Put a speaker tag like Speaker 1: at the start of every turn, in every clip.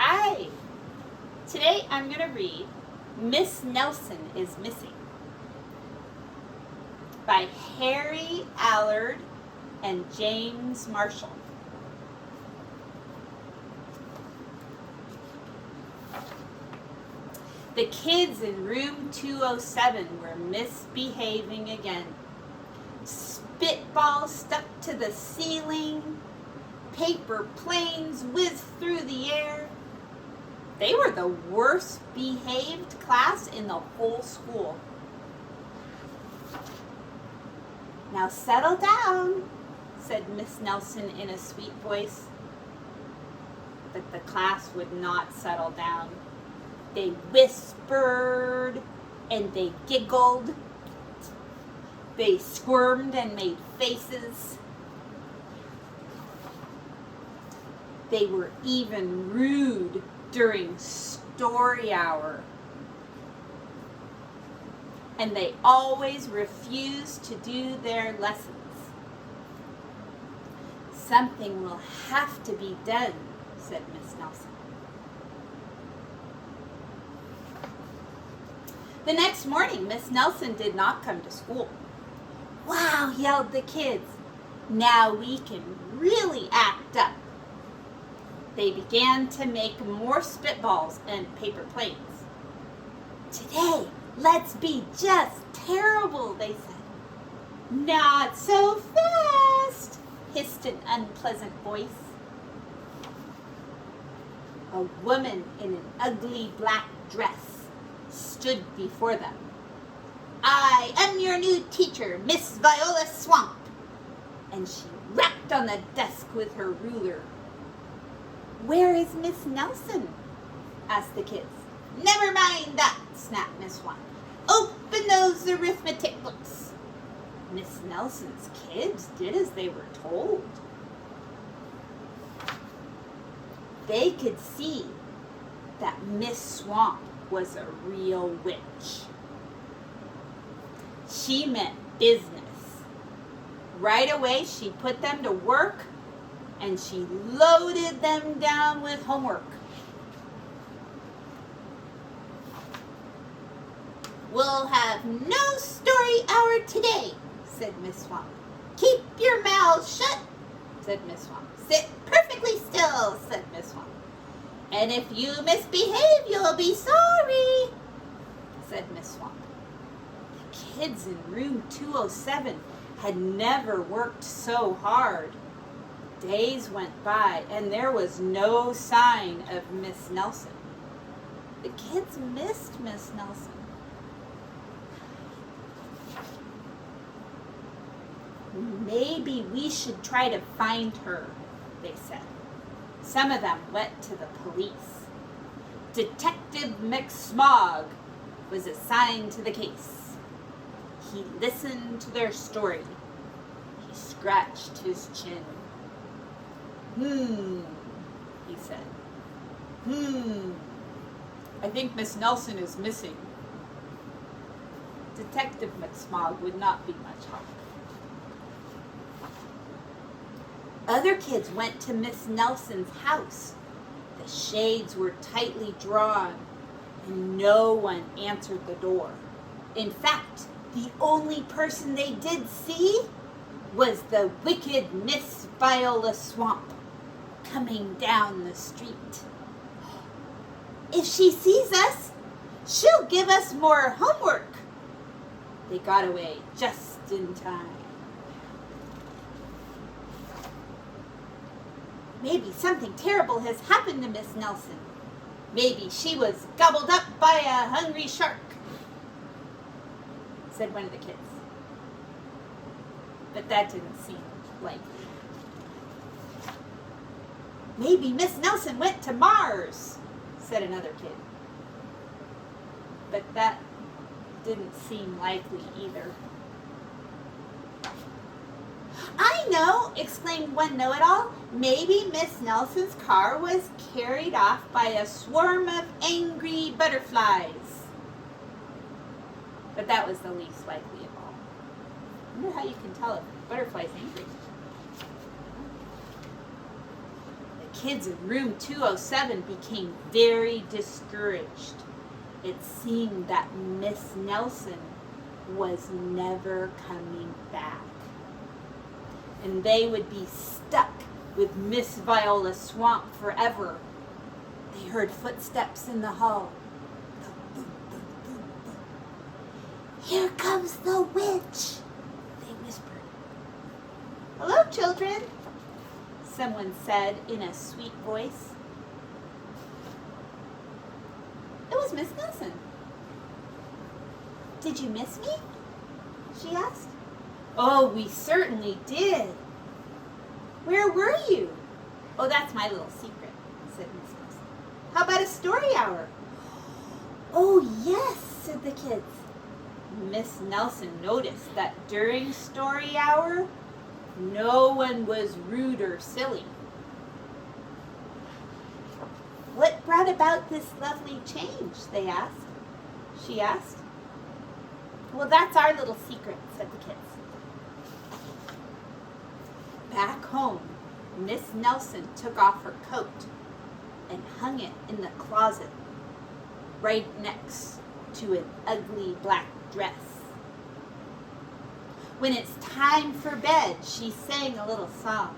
Speaker 1: Hi! Today I'm going to read Miss Nelson is Missing by Harry Allard and James Marshall. The kids in room 207 were misbehaving again. Spitballs stuck to the ceiling. Paper planes whizzed through the air. They were the worst behaved class in the whole school. "Now settle down," said Miss Nelson in a sweet voice. But the class would not settle down. They whispered and they giggled. They squirmed and made faces. They were even rude during story hour. And they always refused to do their lessons. "Something will have to be done," said Miss Nelson. The next morning, Miss Nelson did not come to school. "Wow," yelled the kids. "Now we can really act up." They began to make more spitballs and paper planes. "Today, let's be just terrible," they said. "Not so fast," hissed an unpleasant voice. A woman in an ugly black dress stood before them. "I am your new teacher, Miss Viola Swamp." And she rapped on the desk with her ruler. "Where is Miss Nelson?" asked the kids. "Never mind that," snapped Miss Swamp. "Open those arithmetic books." Miss Nelson's kids did as they were told. They could see that Miss Swamp was a real witch. She meant business. Right away, she put them to work and she loaded them down with homework. "We'll have no story hour today," said Miss Swamp. "Keep your mouths shut," said Miss Swamp. "Sit perfectly still," said Miss Swamp. "And if you misbehave, you'll be sorry," said Miss Swamp. The kids in room 207 had never worked so hard. Days went by and there was no sign of Miss Nelson. The kids missed Miss Nelson. "Maybe we should try to find her," they said. Some of them went to the police. Detective McSmog was assigned to the case. He listened to their story. He scratched his chin. He said. I think Miss Nelson is missing." Detective McSmog would not be much help. Other kids went to Miss Nelson's house. The shades were tightly drawn, and no one answered the door. In fact, the only person they did see was the wicked Miss Viola Swamp coming down the street. "If she sees us, she'll give us more homework." They got away just in time. "Maybe something terrible has happened to Miss Nelson. Maybe she was gobbled up by a hungry shark," said one of the kids. But that didn't seem likely. "Maybe Miss Nelson went to Mars," said another kid. But that didn't seem likely either. "I know," exclaimed one know-it-all. "Maybe Miss Nelson's car was carried off by a swarm of angry butterflies." But that was the least likely of all. I wonder how you can tell if a butterfly's angry. The kids in room 207 became very discouraged. It seemed that Miss Nelson was never coming back. And they would be stuck with Miss Viola Swamp forever. They heard footsteps in the hall. "Here comes the witch," they whispered. "Hello, children," someone said in a sweet voice. It was Miss Nelson. "Did you miss me?" she asked. "Oh, we certainly did." "Where were you?" "Oh, that's my little secret," said Miss Nelson. "How about a story hour?" "Oh, yes," said the kids. Miss Nelson noticed that during story hour, no one was rude or silly. "What brought about this lovely change?" She asked. "Well, that's our little secret," said the kids. Back home, Miss Nelson took off her coat and hung it in the closet right next to an ugly black dress. When it's time for bed, she sang a little song.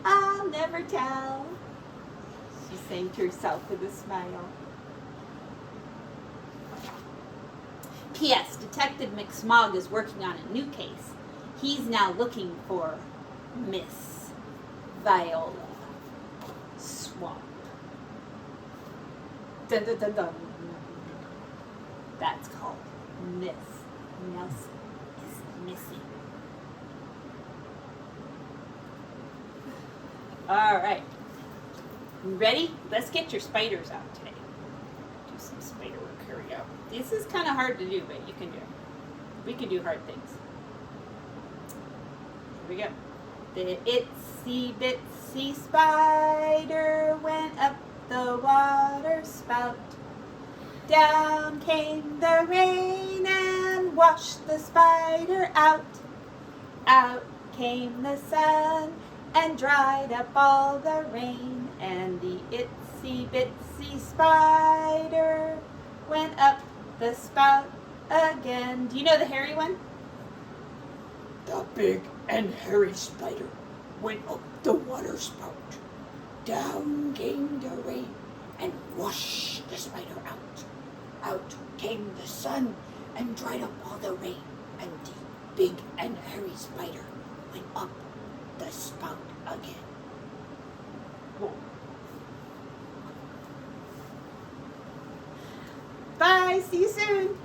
Speaker 1: "I'll never tell," she sang to herself with a smile. P.S. Detective McSmog is working on a new case. He's now looking for Miss Viola Swamp. Dun, dun, dun, dun. That's called Miss Nelson is Missing. All right. Ready? Let's get your spiders out today. Do some spider work. Here we go. This is kind of hard to do, but you can do it. We can do hard things. Here we go. The itsy bitsy spider went up the water spout. Down came the rain and washed the spider out. Out came the sun and dried up all the rain. And the itsy bitsy spider went up the spout again. Do you know the hairy one?
Speaker 2: The big and hairy spider went up the water spout. Down came the rain and washed the spider out. Out came the sun and dried up all the rain. And the big and hairy spider went up the spout again. Whoa.
Speaker 1: Bye. See you soon.